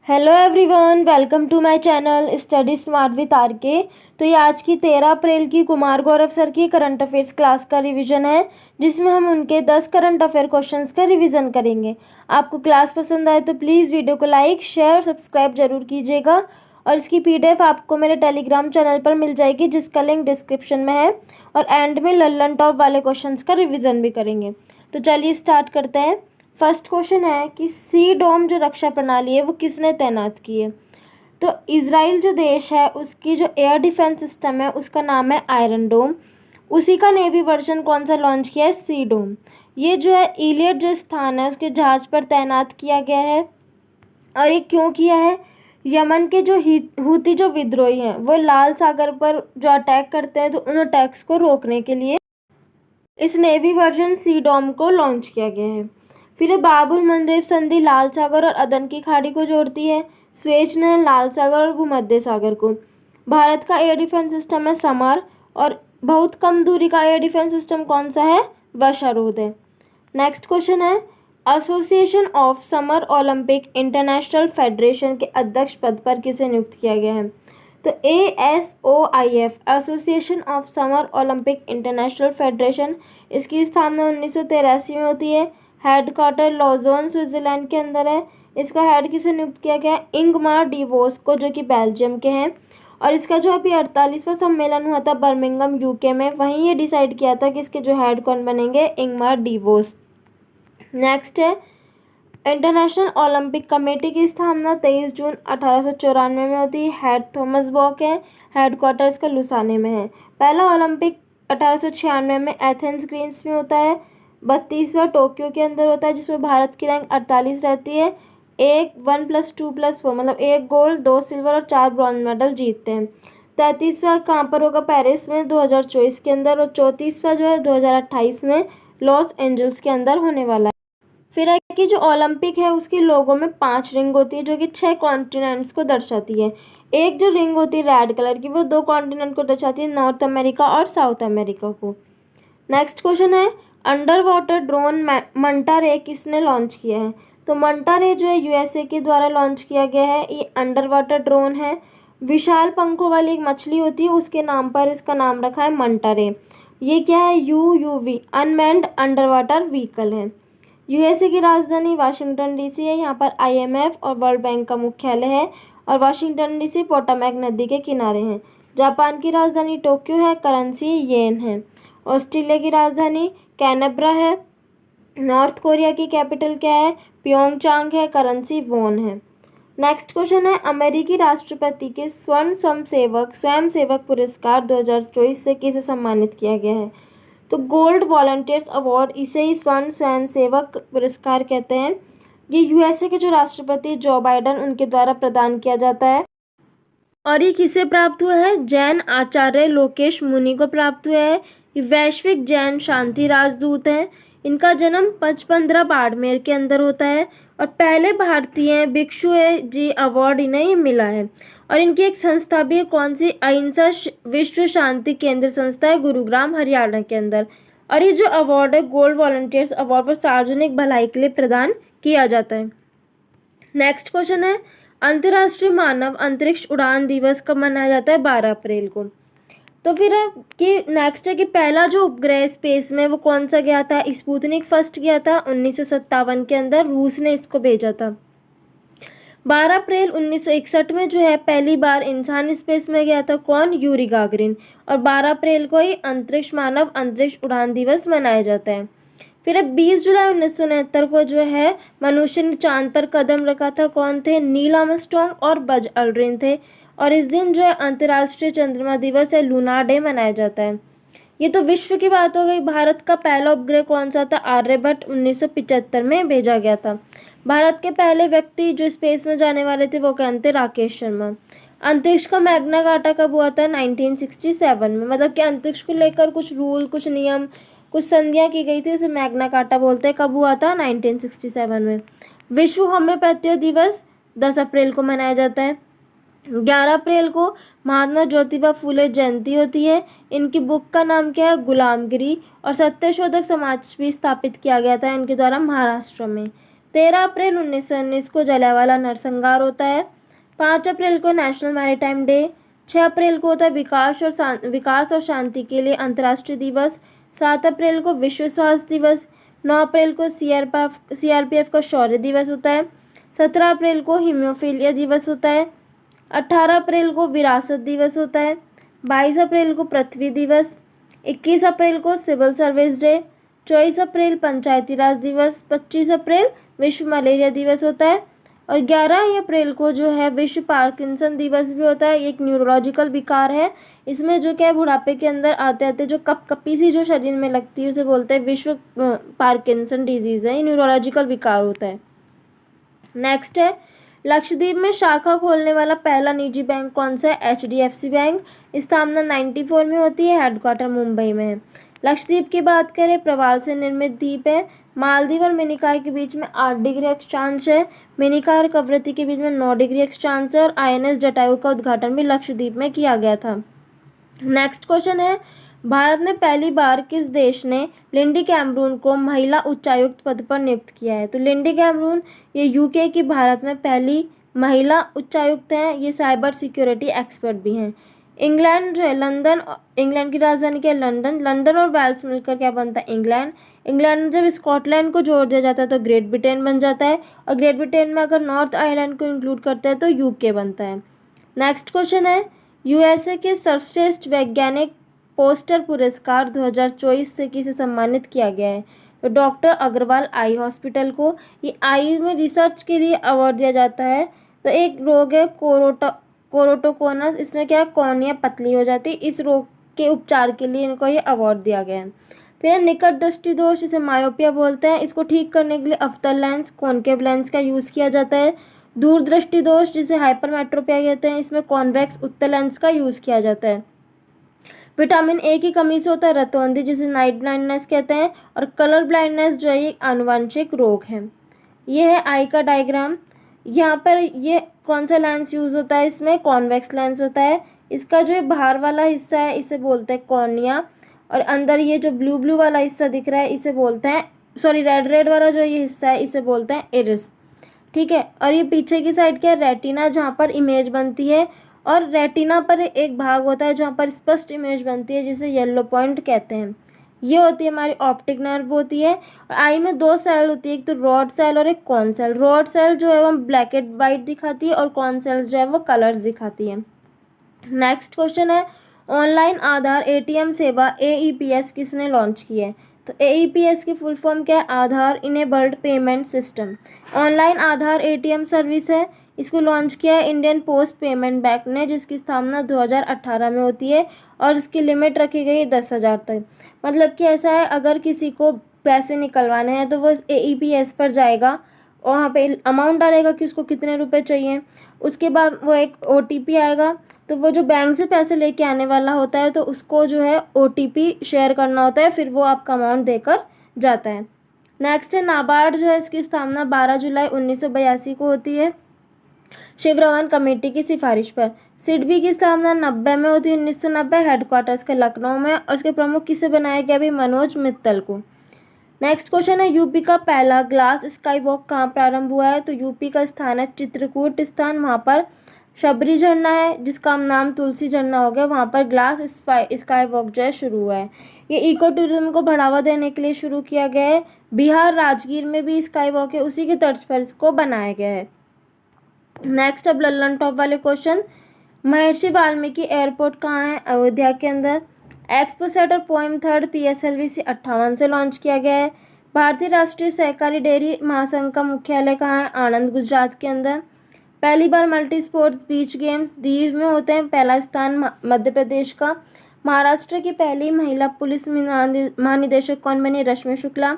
Hello everyone, welcome to my channel study smart with R K. तो ये आज की 13 अप्रैल की कुमार गौरव सर की करंट अफेयर्स क्लास का रिवीजन है, जिसमें हम उनके 10 करंट अफेयर क्वेश्चंस का रिवीजन करेंगे। आपको क्लास पसंद आए तो प्लीज़ वीडियो को लाइक, शेयर और सब्सक्राइब जरूर कीजिएगा। और इसकी पीडीएफ आपको मेरे टेलीग्राम चैनल पर मिल जाएगी, जिसका लिंक डिस्क्रिप्शन में है। और एंड में लल्लन टॉप वाले क्वेश्चंस का रिविज़न भी करेंगे। तो चलिए स्टार्ट करते हैं। फर्स्ट क्वेश्चन है कि सी डोम जो रक्षा प्रणाली है वो किसने तैनात की है। तो इजराइल जो देश है उसकी जो एयर डिफेंस सिस्टम है उसका नाम है आयरन डोम। उसी का नेवी वर्जन कौन सा लॉन्च किया है, सी डोम। ये जो है इलियट जो स्थान है उसके जहाज पर तैनात किया गया है। और ये क्यों किया है, यमन के जो हूती जो विद्रोही हैं वो लाल सागर पर जो अटैक करते हैं, तो उन अटैक्स को रोकने के लिए इस नेवी वर्जन सी डोम को लॉन्च किया गया है। फिर बाबुल मंदेव संधि लाल सागर और अदन की खाड़ी को जोड़ती है। स्वेज नहर लाल सागर और भूमध्य सागर को। भारत का एयर डिफेंस सिस्टम है समर। और बहुत कम दूरी का एयर डिफेंस सिस्टम कौन सा है, वर्षारोध है। नेक्स्ट क्वेश्चन है, association of summer Olympic international federation के अध्यक्ष पद पर किसे नियुक्त किया गया है। तो ASOIF association of summer Olympic international federation, इसकी स्थापना 1983 में होती है। हेडक्वार्टर लॉजोन स्विट्जरलैंड के अंदर है। इसका हेड किसे नियुक्त किया गया है, इंगमार डिवोस को, जो कि बेल्जियम के हैं। और इसका जो अभी 48वां सम्मेलन हुआ था बर्मिंघम यूके में, वहीं ये डिसाइड किया था कि इसके जो हेड कौन बनेंगे, इंगमार डिवोस। नेक्स्ट है, इंटरनेशनल ओलंपिक कमेटी की स्थापना 23 जून 1894 में होती है। हेड थॉमस बॉक है। हेडक्वार्टर इसका लुसाने में है। पहला ओलंपिक 1896 में एथेंस ग्रीन्स में होता है। 32वां टोक्यो के अंदर होता है, जिसमें भारत की रैंक 48 रहती है। 1+2+4 मतलब 1 गोल्ड 2 सिल्वर और 4 ब्रॉन्ज मेडल जीतते हैं। 33वां कहाँ पर होगा, पेरिस में 2024 के अंदर। और 34वां जो है 2028 में लॉस एंजल्स के अंदर होने वाला है। फिर है कि जो ओलंपिक है उसकी लोगों में 5 रिंग होती है, जो कि 6 कॉन्टिनेंट्स को दर्शाती है। एक जो रिंग होती है रेड कलर की, वो 2 कॉन्टिनेंट को दर्शाती है, नॉर्थ अमेरिका और साउथ अमेरिका को। नेक्स्ट क्वेश्चन है, अंडर वाटर ड्रोन मंटा रे किसने लॉन्च किया है। तो मंटा रे जो है यूएसए के द्वारा लॉन्च किया गया है। ये अंडर वाटर ड्रोन है। विशाल पंखों वाली एक मछली होती है, उसके नाम पर इसका नाम रखा है मंटा रे। ये क्या है, UUV unmanned under water vehicle है। यूएसए की राजधानी वाशिंगटन डीसी है। यहाँ पर IMF और वर्ल्ड बैंक का मुख्यालय है। और वाशिंगटन डीसी पोटोमैक नदी के किनारे हैं। जापान की राजधानी टोक्यो है। करेंसी येन है। ऑस्ट्रेलिया की राजधानी कैनबरा है। नॉर्थ कोरिया की कैपिटल क्या है, प्योंगचांग है। करेंसी वॉन है। नेक्स्ट क्वेश्चन है, अमेरिकी राष्ट्रपति के स्वयंसेवक पुरस्कार 2024 से किसे सम्मानित किया गया है। तो गोल्ड वॉलंटियर्स अवार्ड, इसे ही स्वयंसेवक पुरस्कार कहते हैं। ये यूएसए के जो राष्ट्रपति जो बाइडेन उनके द्वारा प्रदान किया जाता है। और ये किसे प्राप्त हुआ है, जैन आचार्य लोकेश मुनि को प्राप्त हुआ है। ये वैश्विक जैन शांति राजदूत हैं। इनका जन्म 15 बाड़मेर के अंदर होता है। और पहले भारतीय भिक्षु जी अवार्ड इन्हें ये मिला है। और इनकी एक संस्था भी है, कौन सी, अहिंसा विश्व शांति केंद्र संस्था है, गुरुग्राम हरियाणा के अंदर। और ये जो अवार्ड है गोल्ड वॉलंटियर्स अवार्ड, वो सार्वजनिक भलाई के लिए प्रदान किया जाता है। नेक्स्ट क्वेश्चन है, अंतर्राष्ट्रीय मानव अंतरिक्ष उड़ान दिवस कब मनाया जाता है, 12 अप्रैल को। तो फिर है कि नेक्स्ट है कि पहला जो उपग्रह स्पेस में वो कौन सा गया था, स्पुतनिक फर्स्ट गया था 1957 के अंदर, रूस ने इसको भेजा था। 12 अप्रैल 1961 में जो है पहली बार इंसान स्पेस में गया था, कौन, यूरी गागरिन। और 12 अप्रैल को ही अंतरिक्ष मानव अंतरिक्ष उड़ान दिवस मनाया जाता है। फिर 20 जुलाई 1969 को जो है मनुष्य ने चांद पर कदम रखा था, कौन थे, नील आर्मस्ट्रॉन्ग और बज अल्ड्रिन थे। और इस दिन जो है अंतर्राष्ट्रीय चंद्रमा दिवस है, लूनार डे मनाया जाता है। ये तो विश्व की बात हो गई। भारत का पहला उपग्रह कौन सा था, आर्यभट्ट 1975 में भेजा गया था। भारत के पहले व्यक्ति जो स्पेस में जाने वाले थे वो कौन थे, राकेश शर्मा। अंतरिक्ष का मैग्ना कार्टा कब हुआ था, 1967 में। मतलब कि अंतरिक्ष को लेकर कुछ रूल, कुछ नियम, कुछ संधियाँ की गई थी, उसे मैग्ना कार्टा बोलते हैं। कब हुआ था, 1967 में। विश्व होम्योपैथी दिवस 10 अप्रैल को मनाया जाता है। 11 अप्रैल को महात्मा ज्योतिबा फूले जयंती होती है। इनकी बुक का नाम क्या है, गुलामगिरी। और सत्यशोधक समाज भी स्थापित किया गया था इनके द्वारा महाराष्ट्र में। 13 अप्रैल 1919 को जलियांवाला नरसंहार होता है। 5 अप्रैल को नेशनल मैरीटाइम डे। 6 अप्रैल को होता है विकास और शांति के लिए अंतर्राष्ट्रीय दिवस। 7 अप्रैल को विश्व स्वास्थ्य दिवस। 9 अप्रैल को सीआरपीएफ का शौर्य दिवस होता है। 17 अप्रैल को हीमोफीलिया दिवस होता है। 18 अप्रैल को विरासत दिवस होता है। 22 अप्रैल को पृथ्वी दिवस। 21 अप्रैल को सिविल सर्विस डे। 24 अप्रैल पंचायती राज दिवस। 25 अप्रैल विश्व मलेरिया दिवस होता है। और 11 अप्रैल को जो है विश्व पार्किंसन दिवस भी होता है। ये एक न्यूरोलॉजिकल विकार है। इसमें जो क्या है, बुढ़ापे के अंदर आते आते जो कपकपी सी जो शरीर में लगती है उसे बोलते हैं विश्व पार्किंसन डिजीज़ है। ये न्यूरोलॉजिकल विकार होता है। नेक्स्ट है, लक्षद्वीप में शाखा खोलने वाला पहला निजी बैंक कौन सा है? HDFC bank. स्थापना 94 में होती है। हेडक्वार्टर मुंबई में है। लक्षद्वीप की बात करें, प्रवाल से निर्मित द्वीप है। मालदीव और मिनिकॉय के बीच में 8 डिग्री अक्षांश है। मिनिकॉय और कवरत्ती के बीच में 9 डिग्री अक्षांश है। और INS जटायु का उद्घाटन भी लक्षद्वीप में किया गया था। नेक्स्ट क्वेश्चन है, भारत में पहली बार किस देश ने लिंडी कैमरून को महिला उच्चायुक्त पद पर नियुक्त किया है? तो लिंडी कैमरून ये UK की भारत में पहली महिला उच्चायुक्त हैं। ये साइबर सिक्योरिटी एक्सपर्ट भी हैं। इंग्लैंड जो है, इंग्लैंड की राजधानी क्या है? लंदन और वेल्स मिलकर क्या बनता है? इंग्लैंड। इंग्लैंड में जब स्कॉटलैंड को जोड़ दिया जाता है तो ग्रेट ब्रिटेन बन जाता है। और ग्रेट ब्रिटेन में अगर नॉर्थ आयरलैंड को इंक्लूड करते हैं तो UK बनता है। नेक्स्ट क्वेश्चन है, USA के सर्वश्रेष्ठ वैज्ञानिक पोस्टर पुरस्कार 2024 से किसे सम्मानित किया गया है? तो डॉक्टर अग्रवाल आई हॉस्पिटल को। ये आई में रिसर्च के लिए अवार्ड दिया जाता है। तो एक रोग है कोरोटोकोनस, इसमें क्या है, कॉर्निया पतली हो जाती है। इस रोग के उपचार के लिए इनको ये अवार्ड दिया गया है। फिर निकट दृष्टि दोष, इसे मायोपिया बोलते हैं। इसको ठीक करने के लिए अवतल लेंस, कॉनकेव लेंस का यूज़ किया जाता है। दूर दृष्टि दोष जिसे हाइपरमेट्रोपिया कहते हैं, इसमें कॉन्वेक्स उत्तल लेंस का यूज़ किया जाता है। विटामिन A की कमी से होता है रतौंधी जिसे नाइट ब्लाइंडनेस कहते हैं। और कलर ब्लाइंडनेस जो है ये आनुवांशिक रोग है। ये है आई का डायग्राम। यहाँ पर ये कौन सा लेंस यूज़ होता है? इसमें कॉन्वेक्स लेंस होता है। इसका जो बाहर वाला हिस्सा है इसे बोलते हैं कॉर्निया। और अंदर ये जो ब्लू वाला हिस्सा दिख रहा है इसे बोलते हैं, सॉरी रेड वाला जो ये हिस्सा है इसे बोलते हैं इरिस। ठीक है। और ये पीछे की साइड क्या है? रेटिना, जहाँ पर इमेज बनती है। और रेटिना पर एक भाग होता है जहाँ पर स्पष्ट इमेज बनती है जिसे येलो पॉइंट कहते हैं। ये होती है हमारी ऑप्टिक नर्व होती है। और आई में 2 सेल होती है, एक तो रॉड सेल और एक कॉन सेल। रॉड सेल जो है वो ब्लैक एंड वाइट दिखाती है और कॉन सेल्स जो है वो कलर्स दिखाती है। नेक्स्ट क्वेश्चन है, ऑनलाइन आधार ATM सेवा AEPS किसने लॉन्च की है? तो AEPS की फुल फॉर्म क्या है? आधार इनेबल्ड पेमेंट सिस्टम। ऑनलाइन आधार ATM सर्विस है। इसको लॉन्च किया है इंडियन पोस्ट पेमेंट बैंक ने, जिसकी स्थापना 2018 में होती है। और इसकी लिमिट रखी गई है 10,000 तक। मतलब कि ऐसा है, अगर किसी को पैसे निकलवाने हैं तो वो इस AEPS पर जाएगा और वहाँ पे अमाउंट डालेगा कि उसको कितने रुपए चाहिए। उसके बाद वो एक OTP आएगा, तो वो जो बैंक से पैसे लेके आने वाला होता है तो उसको जो है OTP शेयर करना होता है, फिर वो आपका अमाउंट देकर जाता है। नेक्स्ट है, नाबार्ड जो है इसकी स्थापना 12 जुलाई 1982 को होती है शिवरमन कमेटी की सिफारिश पर। सिडबी की स्थापना 90 में होती है, 1990। हेडक्वार्टर्स के लखनऊ में। और इसके प्रमुख किसे बनाया गया? भी मनोज मित्तल को। नेक्स्ट क्वेश्चन है, यूपी का पहला ग्लास स्काई वॉक कहाँ प्रारंभ हुआ है? तो यूपी का स्थान है चित्रकूट स्थान। वहाँ पर शबरी झरना है जिसका नाम तुलसी झरना हो गया, वहाँ पर ग्लास स्काई वॉक जो है शुरू हुआ है। ये इको टूरिज्म को बढ़ावा देने के लिए शुरू किया गया है। बिहार राजगीर में भी स्काई वॉक है, उसी के तर्ज पर इसको बनाया गया है। नेक्स्ट अब लल्लन टॉप वाले क्वेश्चन, महर्षि वाल्मीकि एयरपोर्ट कहाँ है? अयोध्या के अंदर। एक्सपो सेट और पोएम थर्ड PSLV 58 से लॉन्च किया गया है। भारतीय राष्ट्रीय सहकारी डेयरी महासंघ का मुख्यालय कहाँ है? आनंद, गुजरात के अंदर। पहली बार multi sports beach games Diu में होते हैं, पहला स्थान मध्य प्रदेश का। महाराष्ट्र की पहली महिला पुलिस महानिदेशक कौन बनी? रश्मि शुक्ला।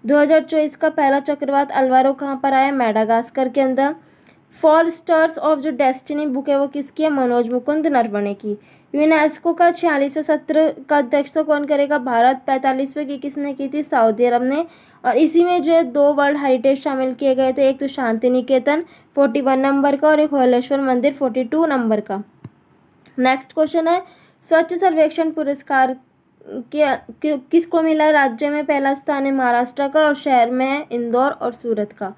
2024 का पहला चक्रवात अल्वारो कहाँ पर आया? मेडागास्कर के अंदर। 4 स्टार्स ऑफ जो डेस्टिनी बुक है वो किसकी है? मनोज मुकुंद नरवणे की। यूनेस्को का 46वें सत्र का अध्यक्षता कौन करेगा? भारत। 45वें की किसने की थी? सऊदी अरब ने। और इसी में जो है 2 वर्ल्ड हेरिटेज शामिल किए गए थे, एक तो शांति निकेतन 41 नंबर का और एक होलेश्वर मंदिर 42 नंबर का। नेक्स्ट क्वेश्चन है, स्वच्छ सर्वेक्षण पुरस्कार किसको मिला? राज्य में पहला स्थान है महाराष्ट्र का और शहर में है इंदौर और सूरत का।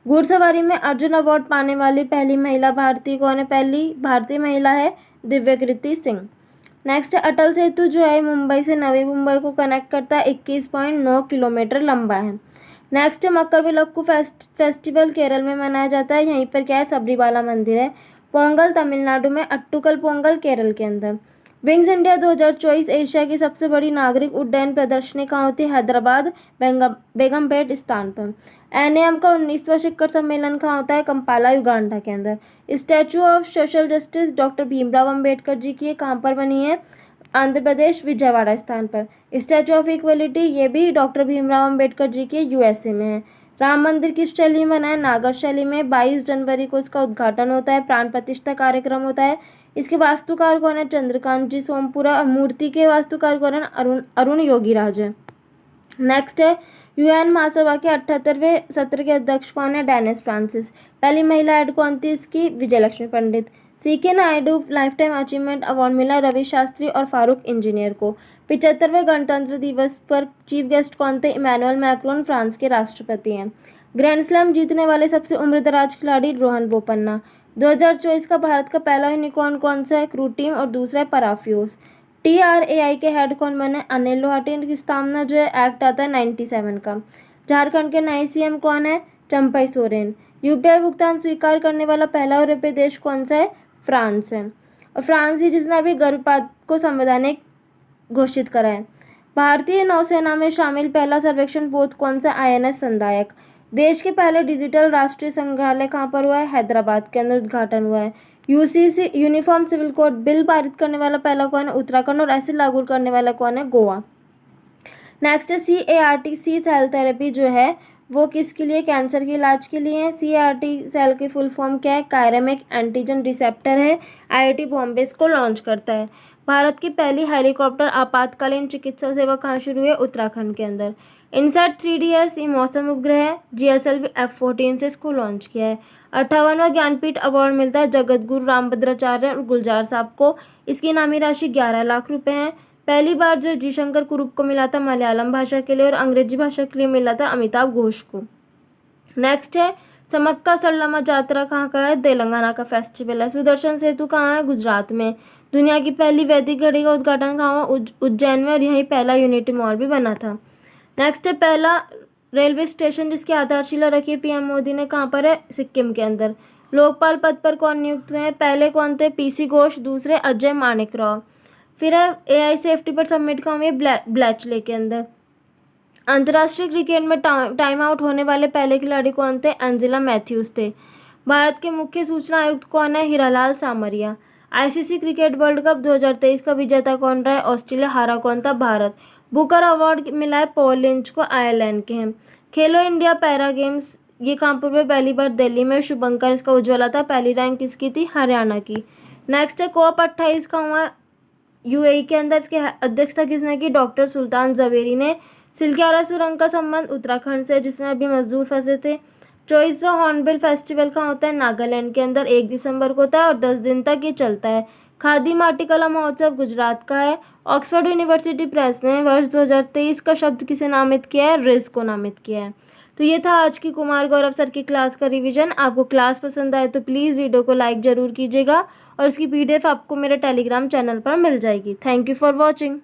घुड़सवारी में अर्जुन अवार्ड पाने वाली पहली महिला भारतीय कौन है? पहली भारतीय महिला है दिव्यकृति सिंह। नेक्स्ट, अटल सेतु जो है मुंबई से नवी मुंबई को कनेक्ट करता है, 21.9 किलोमीटर लंबा है। नेक्स्ट, मकरविलक्कू फेस्टिवल केरल में मनाया जाता है, यहीं पर क्या है? सबरीमाला मंदिर है। पोंगल तमिलनाडु में, अट्टुकल पोंगल केरल के अंदर। विंग्स इंडिया 2024 एशिया की सबसे बड़ी नागरिक उड्डयन प्रदर्शनी कहाँ होती है? हैदराबाद बेगमपेट स्थान पर। NAM का 19वां शिखर सम्मेलन कहाँ होता है? कंपाला युगांडा के अंदर। Statue of social justice doctor Bhimrao Ambedkar ji की कहाँ पर बनी है? आंध्र प्रदेश विजयवाड़ा स्थान पर। स्टैचू ऑफ इक्वलिटी ये भी डॉक्टर भीमराव अंबेडकर जी के USA में है। राम मंदिर किस शैली में बना है? नागर शैली में। 22 जनवरी को इसका उद्घाटन होता है, प्राण प्रतिष्ठा कार्यक्रम होता है। इसके वास्तुकार कौन है? चंद्रकांत जी सोमपुरा। और मूर्ति के वास्तुकार कौन है? अरुण योगीराज है। नेक्स्ट है, UN महासभा के 78वें सत्र के अध्यक्ष कौन है? Dennis Francis. पहली महिला हेड कौन थी इसकी? Vijayalakshmi Pandit. CK Naidu lifetime achievement award मिला रवि शास्त्री और फारूक इंजीनियर को। 75वें गणतंत्र दिवस पर चीफ गेस्ट कौन थे? इमैनुअल मैक्रोन फ्रांस के राष्ट्रपति हैं। ग्रैंड स्लैम जीतने वाले सबसे उम्रदराज खिलाड़ी रोहन बोपन्ना। 2024 का भारत का पहला यूनिकॉर्न कौन सा है? Crew team. और दूसरा है पराफ्यूज। TRAI के हेड कौन बने? अनिल लोहाटी की स्थापना जो है एक्ट आता है 97 का। झारखंड के नए CM कौन है? चंपई सोरेन। UPI भुगतान स्वीकार करने वाला पहला यूरोपीय देश कौन सा है? फ्रांस है। और फ्रांस ही जिसने अभी गर्भपात को संवैधानिक घोषित करा है। भारतीय नौसेना में शामिल पहला सर्वेक्षण पोत कौन सा? INS संदायक। देश के पहले डिजिटल राष्ट्रीय संग्रहालय कहाँ पर हुआ है? हैदराबाद के अंदर उद्घाटन हुआ है। UCC uniform civil code bill पारित करने वाला पहला कौन है? उत्तराखंड। और ऐसे लागू करने वाला कौन है? गोवा। नेक्स्ट है CAR-T सेल थेरेपी जो है वो किसके लिए? कैंसर के इलाज के लिए है। CAR-T सेल की फुल फॉर्म क्या है? कायरेमिक एंटीजन रिसेप्टर है। IIT बॉम्बे इसको लॉन्च करता है। भारत की पहली हेलीकॉप्टर आपातकालीन चिकित्सा सेवा कहाँ शुरू हुई है? उत्तराखंड के अंदर। इनसैट 3DS ये मौसम उपग्रह है, GSLV F-14 से इसको लॉन्च किया है। 58वां ज्ञानपीठ अवार्ड मिलता है जगतगुरु रामभद्राचार्य और गुलजार साहब को। इसकी इनामी राशि 11 लाख रुपए है। पहली बार जो जी शंकर कुरूप को मिला था मलयालम भाषा के लिए, और अंग्रेजी भाषा के लिए मिला था अमिताभ घोष को। नेक्स्ट है, समक्का सरलम्मा जात्रा कहाँ का है? तेलंगाना का फेस्टिवल है। सुदर्शन सेतु कहाँ है? गुजरात में। दुनिया की पहली वैदिक घड़ी का उद्घाटन कहाँ हुआ? उज्जैन में। और यहीं पहला यूनिटी मॉल भी बना था। नेक्स्ट है, पहला रेलवे स्टेशन जिसकी आधारशिला रखी PM मोदी ने कहाँ पर है? सिक्किम के अंदर। लोकपाल पद पर कौन नियुक्त हुए हैं? पहले कौन थे? PC घोष। दूसरे अजय माणिक राव। फिर है AI सेफ्टी पर सबमिट कहाँ हुई है? ब्लैचले के अंदर। अंतर्राष्ट्रीय क्रिकेट में टाइम आउट होने वाले पहले खिलाड़ी कौन थे? एंजेला मैथ्यूज थे। भारत के मुख्य सूचना आयुक्त कौन है? Hiralal Samariya. ICC cricket world cup 2023 का विजेता कौन रहा है? ऑस्ट्रेलिया। हारा कौन था? भारत। बुकर अवार्ड मिला है पॉल लिंच को, आयरलैंड के हैं। खेलो इंडिया पैरा गेम्स ये कहाँ पर हुए? पहली बार दिल्ली में। शुभंकर इसका उज्ज्वला था। पहली रैंक किसकी थी? हरियाणा की। नेक्स्ट है, COP 28 का हुआ UAE के अंदर। इसकी अध्यक्षता किसने की? डॉक्टर सुल्तान जवेरी ने। सिलक्यारा सुरंग का संबंध उत्तराखंड से जिसमें अभी मजदूर फंसे थे। 24वां हॉर्नबिल फेस्टिवल कहाँ होता है? नागालैंड के अंदर। 1 दिसंबर को होता है और 10 दिन तक ये चलता है। खादी माटी कला महोत्सव गुजरात का है। ऑक्सफोर्ड यूनिवर्सिटी प्रेस ने वर्ष 2023 का शब्द किसे नामित किया है? रिज को नामित किया है। तो ये था आज की कुमार गौरव सर की क्लास का रिवीजन। आपको क्लास पसंद आए तो प्लीज़ वीडियो को लाइक ज़रूर कीजिएगा, और इसकी PDF आपको मेरे टेलीग्राम चैनल पर मिल जाएगी। Thank you for watching.